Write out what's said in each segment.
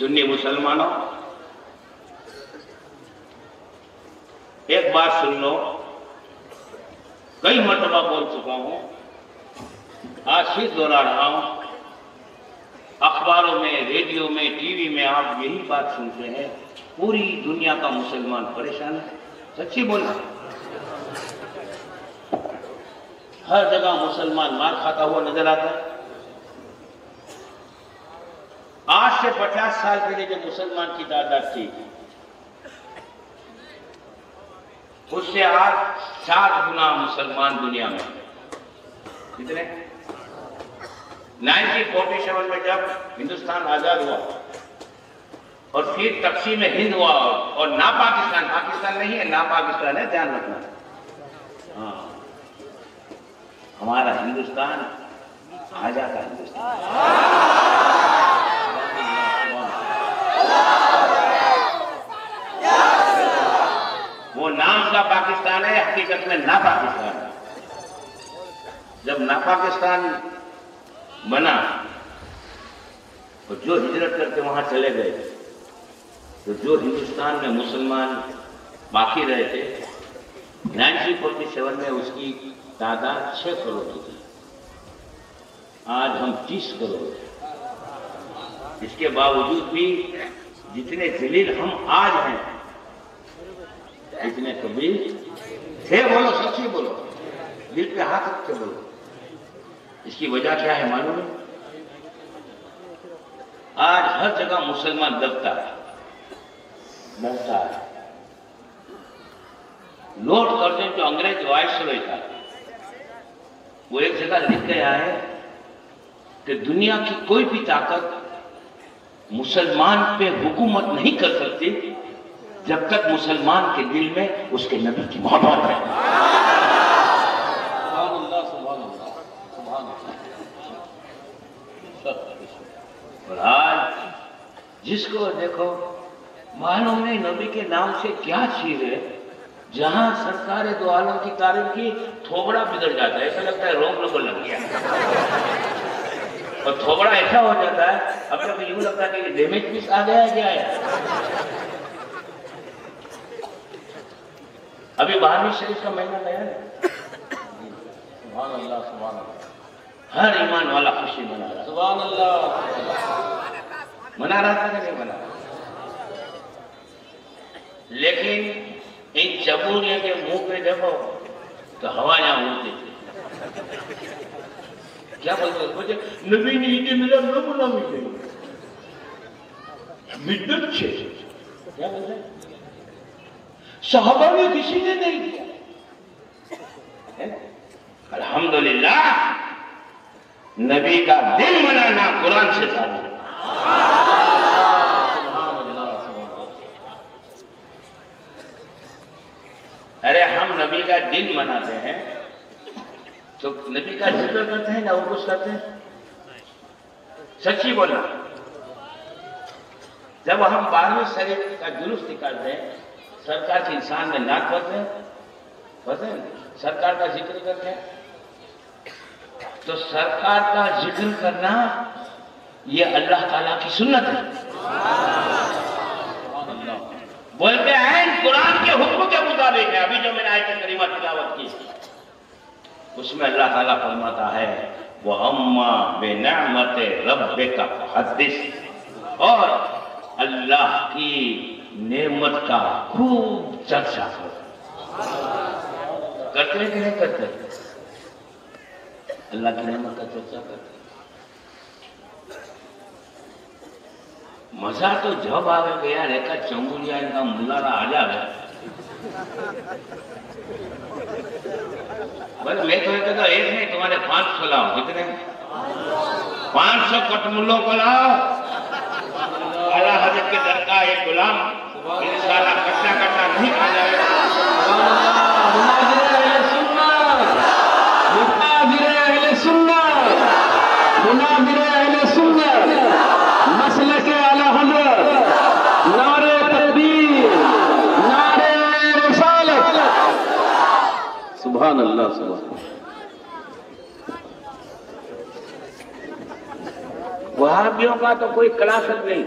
सुन्नी मुसलमानों, एक बात सुन लो, कई मर्तबा बोल चुका हूं, आज फिर दोहरा रहा हूं। अखबारों में, रेडियो में, टीवी में आप यही बात सुनते हैं, पूरी दुनिया का मुसलमान परेशान है। सच्ची बोलना, हर जगह मुसलमान मार खाता हुआ नजर आता है। आज से 50 साल पहले जो मुसलमान की तादाद थी, उससे आज 7 गुना मुसलमान दुनिया में। कितने? 1947 में जब हिंदुस्तान आजाद हुआ और फिर तकसीम हिंद हुआ, और ना पाकिस्तान, पाकिस्तान नहीं है, ना पाकिस्तान है, ध्यान रखना। हाँ, हमारा हिंदुस्तान आजाद का हिंदुस्तान। वो नाम का पाकिस्तान है, हकीकत में ना पाकिस्तान है। जब ना पाकिस्तान बना तो जो हिजरत करके वहां चले गए, तो जो हिंदुस्तान में मुसलमान बाकी रहे थे, 1947 में उसकी तादाद 6 करोड़ की थी। आज हम 30 करोड़ हैं। इसके बावजूद भी जितने जलील हम आज हैं, इतने कभी थे। बोलो, सच्ची बोलो, दिल पे हाथ रख के बोलो। इसकी वजह क्या है मालूम है? आज हर जगह मुसलमान दबता है, डरता है। लॉर्ड कर्जन जो अंग्रेज वायसरॉय था, वो एक जगह लिख गया है कि दुनिया की कोई भी ताकत मुसलमान पे हुकूमत नहीं कर सकती जब तक मुसलमान के दिल में उसके नबी की मोहब्बत है। और आज जिसको देखो, मालूम नहीं नबी के नाम से क्या चीज है, जहां सरकार दो आलम की तारीफ की, थोबड़ा बिगड़ जाता है। ऐसा लगता है रोग लोगों लग गया, और थोबड़ा ऐसा हो जाता है, अब तक यूं लगता है कि डैमेज पीस आ गया है, क्या है। अभी 12वीं शरीफ का महीना गया है, सुभान अल्लाह, सुभान अल्लाह। हर ईमान वाला खुशी मना रहा, सुभान अल्लाह। मना रहा था कि नहीं मना रहा? लेकिन इन चबूरियों के मुंह पे देखो तो हवा यहां उड़ती थी। क्या बोलते हैं? मुझे नबी ने ईद मिला, न बोला मुझे बिद्दत छे। क्या बोलते हैं? सहाबा ने किसी ने नहीं दिया। अल्हम्दुलिल्लाह, नबी का दिन मनाना कुरान से साबित है। अरे हम नबी का दिन मनाते हैं तो नबी का जिक्र करते हैं ना, वो कुछ करते हैं? सच्ची बोलना, जब हम 12वीं शरीफ का जुलूस निकालते हैं, सरकार के इंसान में नाक पढ़ते हैं, सरकार का जिक्र करते हैं, तो सरकार का जिक्र करना ये अल्लाह ताला की सुन्नत है। बोलते हैं कुरान के हुक्म के मुताबिक है। अभी जो मैंने आयत करीमा तिलावत की, उसमें अल्लाह ताला फरमाता है, वो अम्मा बेनिअमते रब्बिका फहद्दिस, और अल्लाह की नेमत का खूब चर्चा करो। करते हैं कि नहीं करते? अल्लाह की नेमत का चर्चा करते। मजा तो जब आवे गया रेखा चंगुलिया इनका मुल्ला आ जावे। बस मैं तो कहता एक नहीं, तुम्हारे 500 लाओ। कितने? 500 कटमुल्लों को लाओ। आला हजरत के दर का एक गुलाम इंशाअल्लाह कट्टा कट्टा नहीं खा जाएगा। सुभान अल्लाह, सुभान। वहाबियों का तो कोई क्लास नहीं,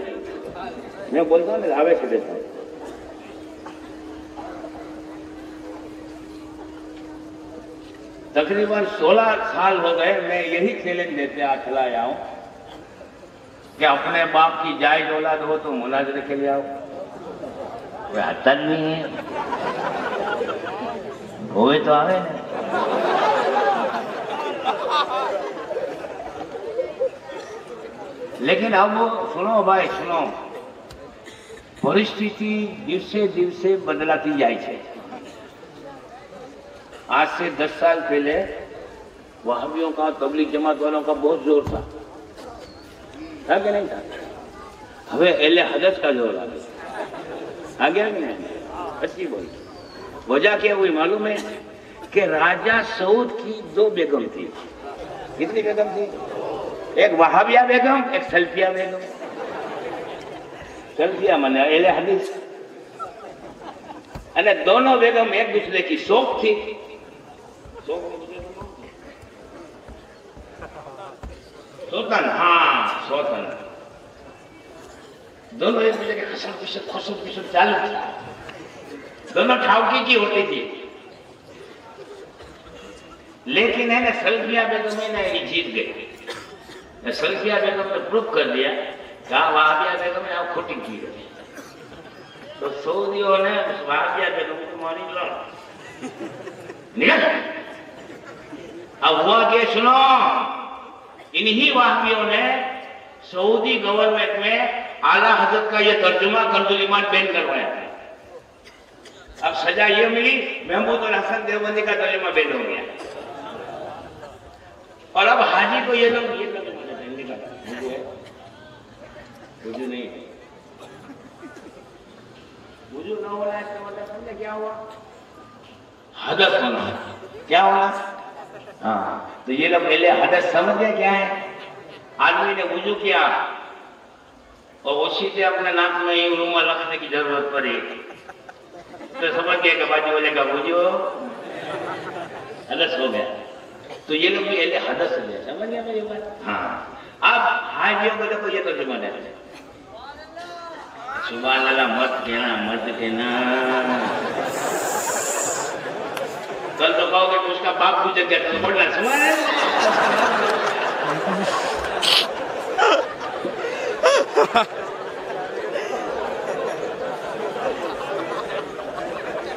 मैं बोलता हूँ ना आवे से देता हूँ। तकरीबन 16 साल हो गए मैं यही चैलेंज देते आ चला आया हूं कि अपने बाप की जायज औलाद हो तो मुनाजरे के लिए आओ। कोई आता नहीं है, होए तो आवे ना। लेकिन अब सुनो भाई सुनो, परिस्थिति दिवसे दिवसे बदलाती जाए छे। आज से 10 साल पहले वहाबियों का, तबलीग जमात वालों का बहुत जोर था कि नहीं था? हमें एले हदस का जोर आ गया कि नहीं? अच्छी बोली। वजह क्या हुई मालूम है? कि राजा सऊद की 2 बेगम थी। कितनी बेगम थी? एक वहाबिया बेगम, एक सल्फिया बेगम। सल्फिया माने एले हदीस। अने दोनों बेगम एक दूसरे की शौक थी। सोतन, हाँ सोतन। दोनों एक दूसरे के खसम पिसम चालू थी। दोनों ठावकी की होती थी। लेकिन है ना सल्फिया बेगम है ना ये जीत गई। सल्फिया बेगम ने प्रूफ कर दिया कि वहाबिया बेगम ने आप खोटी की है। तो सऊदियों ने वहाबिया बेगम को मारी लो निकल। अब हुआ कि सुनो, इन्हीं वहाबियों ने सऊदी गवर्नमेंट में आला हजरत का यह तर्जुमा कर्जुल ईमान बैन करवाया। अब सजा ये मिली, महमूद और हसन देवबंदी का तर्जुमा बैन हो गया। और अब हाजी को ये लोग ये वजू नहीं, वजू ना हो रहा है इसका मतलब समझे क्या हुआ? हदस होना। क्या हुआ? हाँ, तो ये लोग पहले हदस समझ गए क्या है? आदमी ने वजू किया और उसी से अपने नाक में ही रुमाल रखने की जरूरत पड़ी तो समझ गए कि बाजू वाले का वजू हदस हो गया। तो ये लोग भी पहले हदस हो गए। समझ गया मेरी बात? हाँ। अब हाजियों को देखो, ये तो जुम्मा है। सुभान अल्लाह मत कहना। कल तो कहोगे कि उसका बाप पूछे क्या तो बोलना सुभान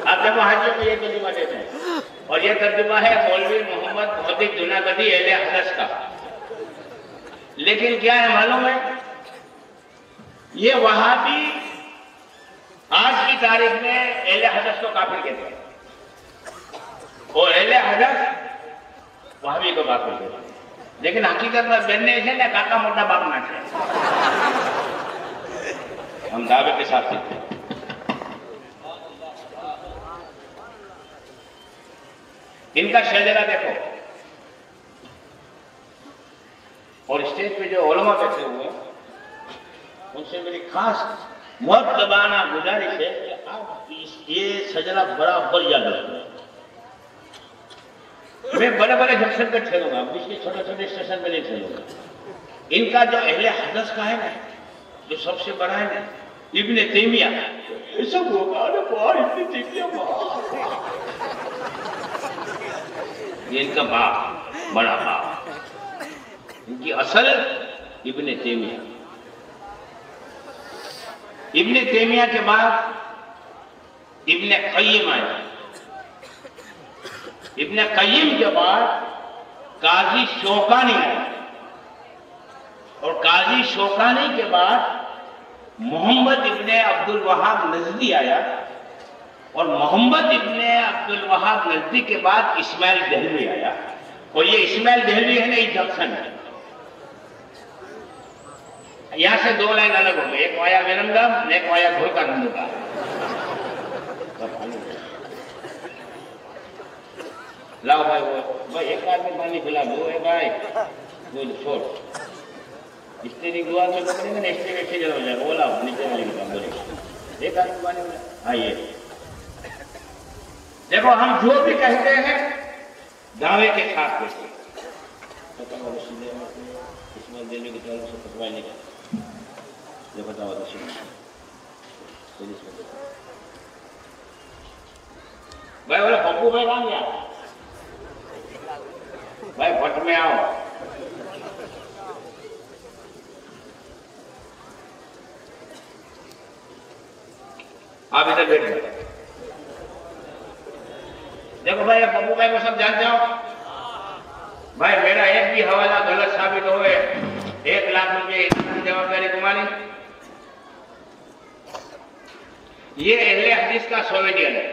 आप देखो हाजियों को ये तर्जुमा देते हैं और ये तर्जुमा है मौलवी मोहम्मद मोहद्दिस जुनागदी अहले हदस का। लेकिन क्या है मालूम है? ये वहाबी आज की तारीख में अहले हदस को काफिर कहते हैं और अहले हदस वहाबी को काफिर कहते हैं। लेकिन हकीकत में बनने से ना काका मोटा बाप ना है। हम दावे के साथ सीखते हैं। इनका शजरा देखो और स्टेज पे जो उलमा बैठे हुए हैं उनसे मेरी खास मुअद्दबाना गुजारिश है कि आप ये शजरा बराबर याद रखें। मैं बड़े बड़े जंक्शन पे ठहरूंगा, बीच के छोटे छोटे स्टेशन पे नहीं ठहरूंगा। इनका जो अहले हदस का है ना, जो सबसे बड़ा है ना, इब्ने तैमिया, ये सब होगा। इब्ने तैमिया ये इनका बाप, बड़ा बाप, इनकी असल इब्ने तैमिया। इब्ने तैमिया के बाद इब्ने क़य्यिम आया। इब्ने क़य्यिम के बाद काजी शौकानी आया और काजी शौकानी के बाद मोहम्मद इब्ने अब्दुल वहाब नजदी आया और मोहम्मद इब्ने अब्दुल वहाब नजदी के बाद इस्माइल दहलवी आया। और ये इस्माइल दहलवी है ना, ये जंक्शन है। यहां से 2 लाइन अलग हो गई, एक वाया विरंगम, एक वाया घोलका नंदुका। लाओ भाई एक आदमी पानी पिला दो। भाई बोल छोड़, स्टेरिंग दुआ में पकड़ेंगे ना, स्टेरिंग अच्छी जगह हो जाएगा। बोला नीचे वाले की बोले एक आदमी पानी पिला। आइए देखो, हम जो भी कहते हैं दावे के साथ कहते हैं। इसमें देने की तरफ से पकवाने का ये बताओ तो सुनो। भाई बोले पप्पू भाई कहाँ गया? भाई भट्ट में आओ। आप इधर बैठ जाओ। देखो भाई पप्पू भाई को सब जानते हो? भाई मेरा एक भी हवाला गलत साबित होए 1 लाख रुपए की जवाबदारी तुम्हारी। ये अहले हदीस का सोवेनियर है।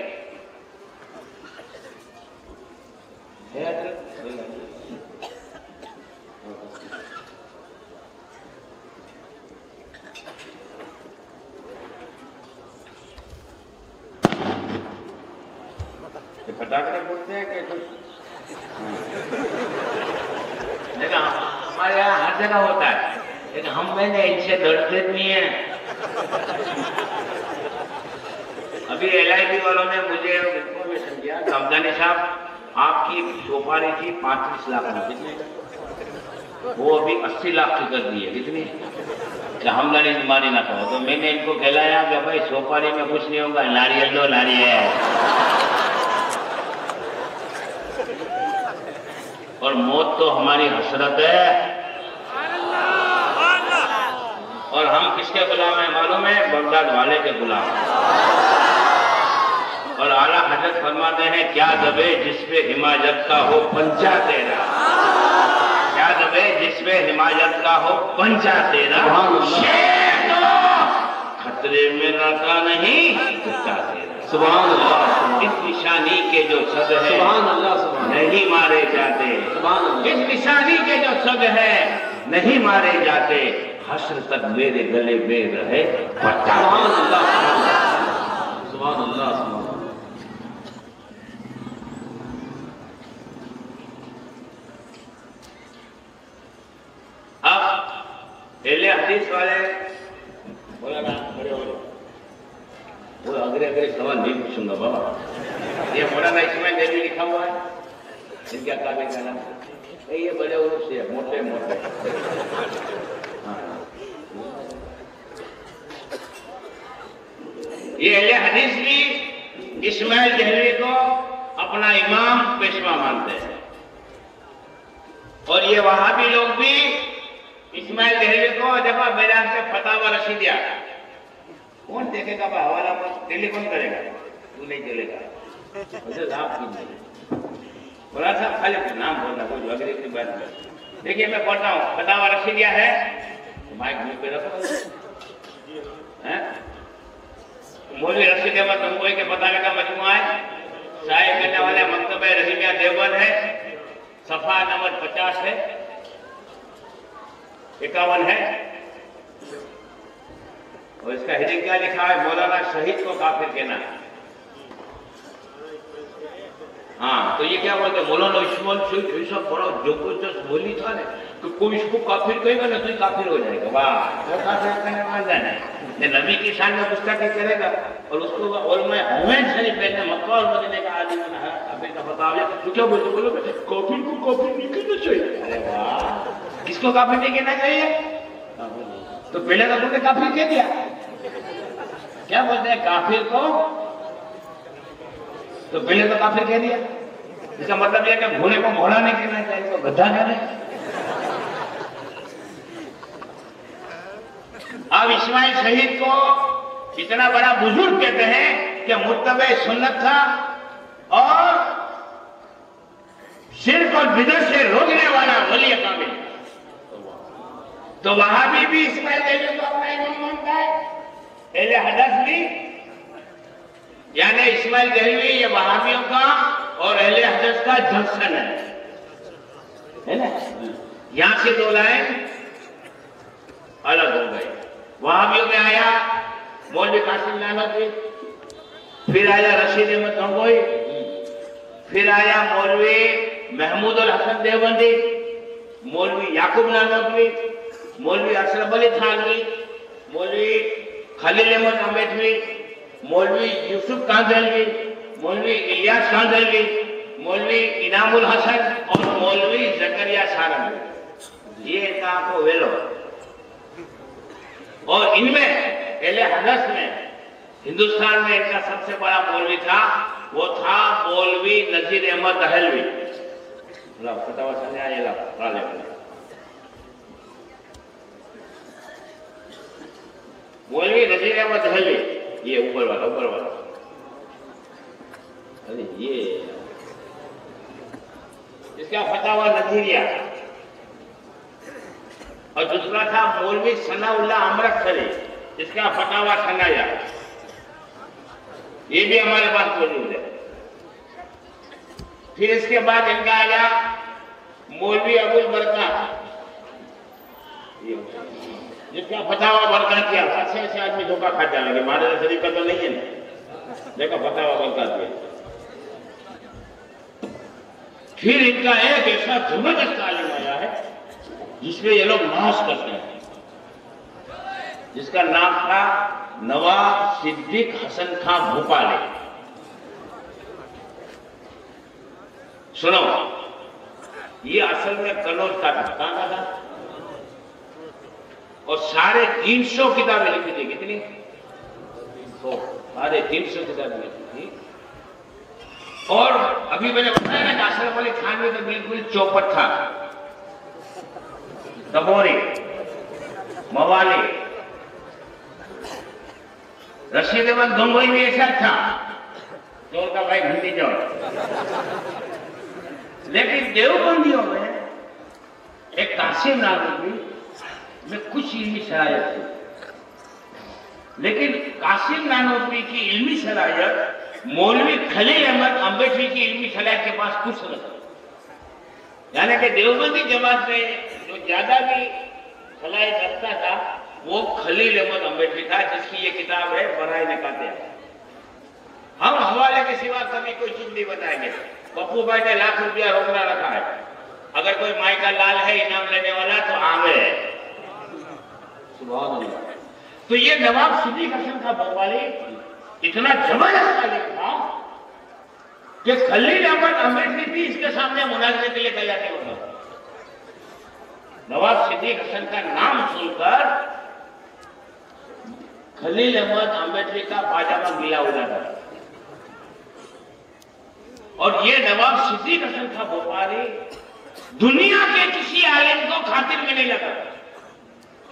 फटाखड़े बोलते हैं कि देखा हमारे यहाँ हर जगह होता है, लेकिन हम मैंने इनसे डरते नहीं है। अभी LIB वालों ने मुझे इंफॉर्मेशन दिया, हमदानी साहब आपकी सुपारी थी 35 लाख में, वो अभी 80 लाख की कर दी है। कितनी? कि हमदानी बीमारी ना कहो। तो मैंने इनको कहलाया कि भाई सुपारी में कुछ नहीं होगा, नारियल दो, नारियल। और मौत तो हमारी हसरत है। और हम किसके गुलाम हैं मालूम है? बगदाद वाले के गुलाम। और आला हजरत फरमाते हैं क्या दबे जिसपे हिमायत का हो पंचा तेरा, क्या दबे जिसपे हिमायत का हो पंचा तेरा, शेर तो खतरे में रहता नहीं पंचा तेरा। सुभान अल्लाह। इस निशानी के जो सद है सुभान अल्लाह नहीं मारे जाते। सुभान अल्लाह। इस निशानी के जो सद है नहीं मारे जाते, हश्र तक मेरे गले में रहे पट्टा। सुभान अल्लाह सुभान अल्लाह। अब अहले हदीस वाले बोला ना, बड़े बोलो वो अगले अगले सवाल नहीं पूछूंगा बाबा। ये मौलाना इस्माइल देवी लिखा हुआ है, इनके अकाबे का नाम ये बड़े उर्फ से मोटे मोटे। ये अहले हदीस भी इस्माइल देवी को अपना इमाम पेशवा मानते हैं, और ये वहाबी लोग भी इस्माइल देवी को देखो मेरे से फतावा रसीद दिया। कौन देखेगा? हवाला पर टेलीफोन करेगा, तू नहीं चलेगा। बोला साहब खाली नाम बोलना, कोई वगैरह की बात नहीं। देखिए मैं पढ़ता हूँ, फतावा रख दिया है तो माइक मुंह पे रखो। मौलवी रशीद अहमद गंगोई के फतावे का मजमुआ है, शाये करने वाले मकतबे रहीमिया देवबंद है, सफा नंबर 50 है, 51 है। और इसका हेडिंग क्या लिखा है? मौलाना शहीद को काफिर कहना। हाँ, तो ये क्या बोलते हैं? मौलाना इस्माइल शहीद ऐसा बड़ा जबरदस्त बोली था ना, तो कोई इसको काफिर कहेगा ना तो ही काफिर हो जाएगा। वाह, वो काफिर करने वाला है। नबी की शान में गुस्ताखी करेगा और उसको उलमा हुमैन शरीफ कहते मक्का और मदीने का आदमी काफिर का बताओ, तो क्या बोलते? बोलो काफिर को काफिर नहीं कहना चाहिए। अरे वाह, किसको काफिर नहीं कहना चाहिए? तो पहले तो बोलते काफिर कह दिया, क्या बोलते हैं? काफिर को तो पहले तो काफिर कह दिया। इसका मतलब यह कि घोड़े को घोड़ा नहीं कहना चाहिए, तो गधा कहना। अब इस्माइल शहीद को इतना बड़ा बुजुर्ग कहते हैं कि मुत्तबे सुन्नत था और शिर्क और बिदअत से रोकने वाला वली कामिल। तो वहां भी इस्माइल देवी को अपना इमाम मानता है, अहले हदीस भी, यानी इस्माइल देवी ये वहाबियों का और अहले हदीस का जंक्शन है ना। यहां से दो लाइन अलग हो गई। वहाबियों में आया मौलवी कासिम नानवी, फिर आया रशीद अहमद गंगोई, फिर आया मौलवी महमूद अल हसन देवबंदी, मौलवी याकूब नानवी, मौलवी अशरफ अली थानवी, मौलवी खलील अहमद अम्बेडवी, मौलवी यूसुफ कांदलवी, मौलवी इलियास कांदलवी, मौलवी इनामुल हसन और मौलवी जकरिया सारंगी। ये इनका आपको वेलो। और इनमें अहले हदीस में हिंदुस्तान में इनका सबसे बड़ा मौलवी था, वो था मौलवी नजीर अहमद दहलवी। फटावा सामने आएगा, मौलवी नजीर अहमद दहलवी, ये ऊपर वाला, अरे ये इसका फतावा नजीरिया। और दूसरा था मौलवी सनाउल्लाह अमृतसरी, इसका फतावा सनाया। ये भी हमारे पास मौजूद है। फिर इसके बाद इनका आया मौलवी अबुल बरकत, जिसका फतावा बरकत किया। ऐसे आदमी धोखा खा जाएंगे, हमारे शरीफ का तो नहीं है ना, देखो फतावा बरकत किया। फिर इनका एक ऐसा जबरदस्त आलिम आया है जिसमें ये लोग नाश करते हैं, जिसका नाम था नवाब सिद्दीक हसन खां भोपाली। सुनो, ये असल में कन्नौज का था। कहां का था? और 350 किताबें लिखी थी। कितनी? 350 किताबें लिखी थी। और अभी मैंने बताया ना, अशरफ अली खान में तो बिल्कुल चौपट था। दबोरी, मवाली, रशीद अहमद गंगोई भी ऐसा था, चोर का भाई घंटी चोर। लेकिन देवबंदियों में एक कासिम नानवी में कुछ इल्मी सलाहियत थी, लेकिन कासिम नानवी की इल्मी सलाहियत मौलवी खलील अहमद अम्बेडकरी की इल्मी सलाहियत के पास कुछ नहीं। यानी कि देवबंदी जमात में जो ज्यादा भी सलाहियत रखता था वो खलील अहमद अम्बेडकरी था, जिसकी ये किताब है बराए निकाते। हम हवाले के सिवा कभी कोई चीज नहीं बताएंगे। पप्पू भाई ने लाख रुपया रोकना रखा है, अगर कोई माई का लाल है इनाम लेने वाला तो आवे है। सुभान अल्लाह। तो ये नवाब सिद्दीक हसन खां भोपाली इतना जबरदस्त आलिम था कि खलील अहमद अम्बेडकरी भी इसके सामने मुनाजरे के लिए तैयार नहीं होता। नवाब सिद्दीक हसन का नाम सुनकर खलील अहमद अम्बेडकरी का पाजामा गीला हो जाता है। और ये नवाब सिद्दीक हसन खां भोपाली दुनिया के किसी आलिम को खातिर में नहीं लगा।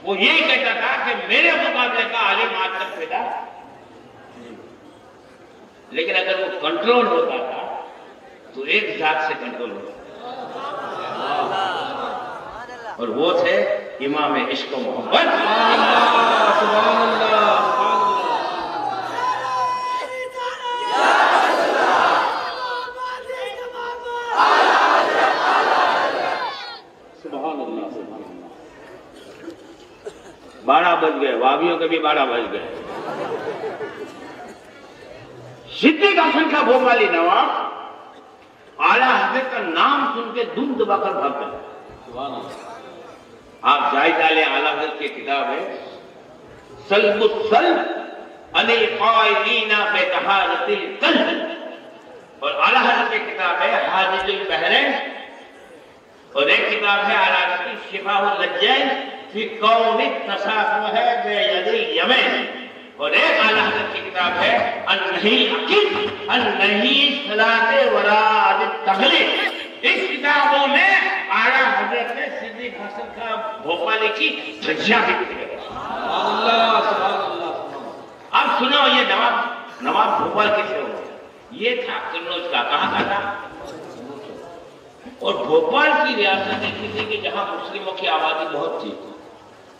वो यही कहता था कि मेरे मुकाबले का आलिम आज तक पैदा, लेकिन अगर वो कंट्रोल होता था तो एक जात से कंट्रोल होता, और वो थे इमाम इश्क मोहब्बत। सुभान अल्लाह। बारह बज गए, वावियों के भी 12 बज गए। सिद्दीक हसन खां भोपाली नवाब आला हजरत का नाम सुन के दुम दबाकर भागता है। आप जायज डालें, आला हजरत की किताब है सल्बुस्सल्ब अनिल क़ाइदीना बेतहारतिल क़ल्ब, और आला हजरत की किताब है हाजिजुल बहरैन, और एक किताब है आला हजरत की शिफाउल लज्जैन फी कौनि तसाफ़ुह बेयदिल यमन, और एक आला हज़रत की किताब है अन-नही अकीद अन-नही सलाते वराद तगलीब। इस किताबों में आला हज़रत ने सिद्दीक हसन खां भोपाली की धज्जियां भी लिखी है। अल्लाह सुभान अल्लाह। अब सुनो, ये नवाब भोपाल किसे हुआ? ये था कन्नौज का। कहां का था? और भोपाल की रियासत ऐसी थी कि जहां मुस्लिमों की आबादी बहुत थी,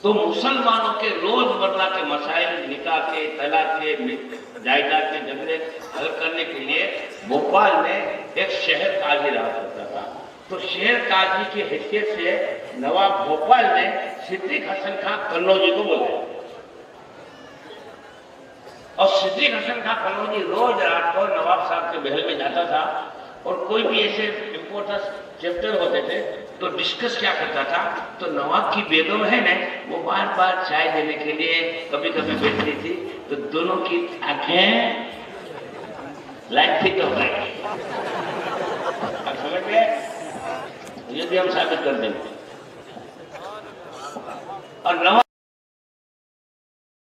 तो मुसलमानों के रोजमर्रा के मसाइल, निकाह के, तलाक के, जायदाद के झगड़े हल करने के लिए भोपाल में एक शहर काजी रहा करता था। तो शहर काजी की हैसियत से नवाब भोपाल ने सिद्दीक हसन खां कन्नौजी को बुलाया, और सिद्दीक हसन खां कन्नौजी रोज रात को नवाब साहब के महल में जाता था, और कोई भी ऐसे इंपॉर्टेंट चैप्टर होते थे तो डिस्कस क्या करता था, तो नवाब की बेगम है ना, वो बार बार चाय देने के लिए कभी कभी बैठती थी, तो दोनों की आंखें लाइट फिट हो गई। आप समझ गए? ये भी हम साबित कर देंगे। और नवाब